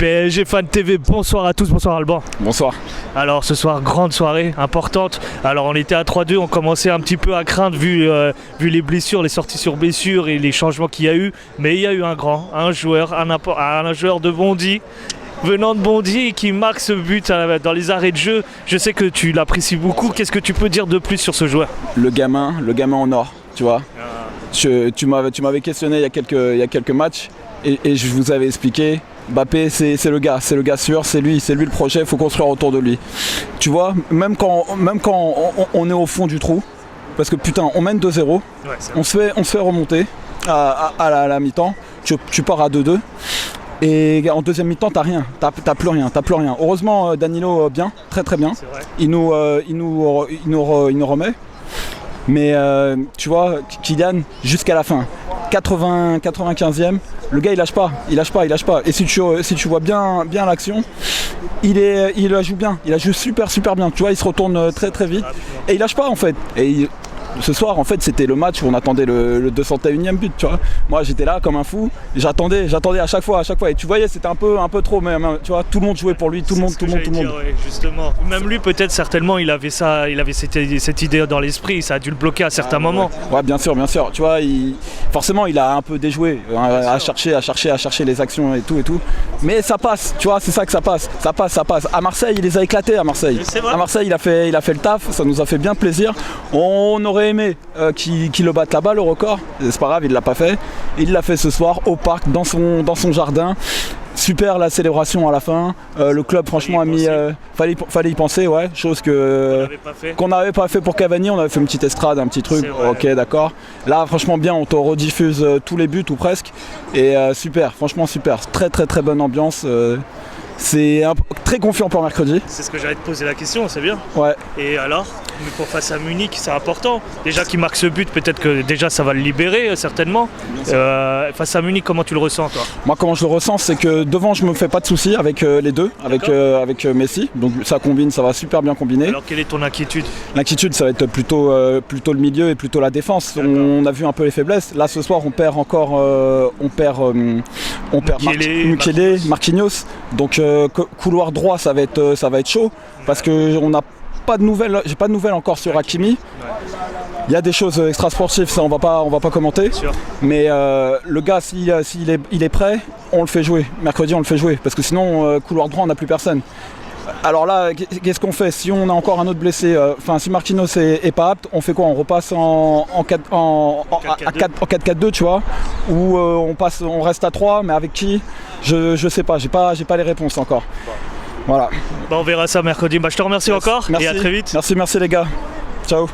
PSG Fan TV, bonsoir à tous, bonsoir Alban. Bonsoir. Alors ce soir, grande soirée, importante. Alors on était à 3-2, on commençait un petit peu à craindre vu les blessures, les sorties sur blessures et les changements qu'il y a eu. Mais il y a eu un joueur de Bondy, venant de Bondy et qui marque ce but dans les arrêts de jeu. Je sais que tu l'apprécies beaucoup, qu'est-ce que tu peux dire de plus sur ce joueur? Le gamin en or, tu vois. Tu m'avais questionné il y a quelques matchs et je vous avais expliqué. Mbappé c'est le gars sûr, c'est lui le projet, il faut construire autour de lui. Tu vois, même quand on est au fond du trou, parce que putain on mène 2-0, ouais, on se fait remonter à la mi-temps, tu pars à 2-2 et en deuxième mi-temps t'as plus rien. Heureusement Danilo bien, très bien, il nous remet. Mais tu vois, Kylian, jusqu'à la fin, 95e, le gars il lâche pas. Et si tu vois bien l'action, il la joue bien, il la joue super bien. Tu vois, il se retourne très vite et il lâche pas en fait. Ce soir en fait c'était le match où on attendait le 201e but, tu vois. Moi j'étais là comme un fou, j'attendais à chaque fois et tu voyais c'était un peu trop, mais tu vois, tout le monde jouait pour lui, tout le monde. Ouais, justement. Même lui peut-être certainement il avait cette idée dans l'esprit, ça a dû le bloquer à certains moments. Ouais, bien sûr, tu vois, forcément il a un peu déjoué à chercher les actions et tout. Mais ça passe, tu vois, c'est ça que ça passe. À Marseille, il les a éclatés à Marseille. À Marseille, il a fait le taf, ça nous a fait bien plaisir. On aurait aimé qu'il le batte là-bas, le record. C'est pas grave, il l'a pas fait. Il l'a fait ce soir au parc, dans son jardin. Super la célébration à la fin. Le club franchement a mis. Fallait y penser, ouais. Chose qu'on n'avait pas fait pour Cavani. On avait fait une petite estrade, un petit truc. Ok, d'accord. Là, franchement bien. On te rediffuse tous les buts ou presque. Et super, franchement super. Très bonne ambiance. C'est très confiant pour mercredi. C'est ce que j'allais te poser la question, c'est bien. Ouais. Et alors, pour face à Munich, c'est important. Déjà qu'il marque ce but, peut-être que déjà ça va le libérer, certainement. Face à Munich, comment tu le ressens, toi? Moi, comment je le ressens, c'est que devant, je me fais pas de soucis avec les deux, avec Messi. Donc ça va super bien combiner. Alors, quelle est ton inquiétude? L'inquiétude, ça va être plutôt le milieu et plutôt la défense. On a vu un peu les faiblesses. Là, ce soir, on perd Mukiele, Marquinhos. Donc couloir droit ça va être chaud parce que on n'a pas de nouvelles, j'ai pas de nouvelles encore sur Hakimi. Il y a des choses extra-sportives, ça on va pas commenter. Mais le gars s'il est prêt, on le fait jouer. Mercredi on le fait jouer parce que sinon couloir droit on n'a plus personne. Alors là, qu'est-ce qu'on fait? Si on a encore un autre blessé, si Marquinhos est pas apte, on fait quoi? On repasse en 4-4-2, tu vois? Ou on reste à 3, mais avec qui? Je sais pas, j'ai pas les réponses encore. Voilà. On verra ça mercredi. Je te remercie encore. Merci. Et à très vite. Merci les gars. Ciao.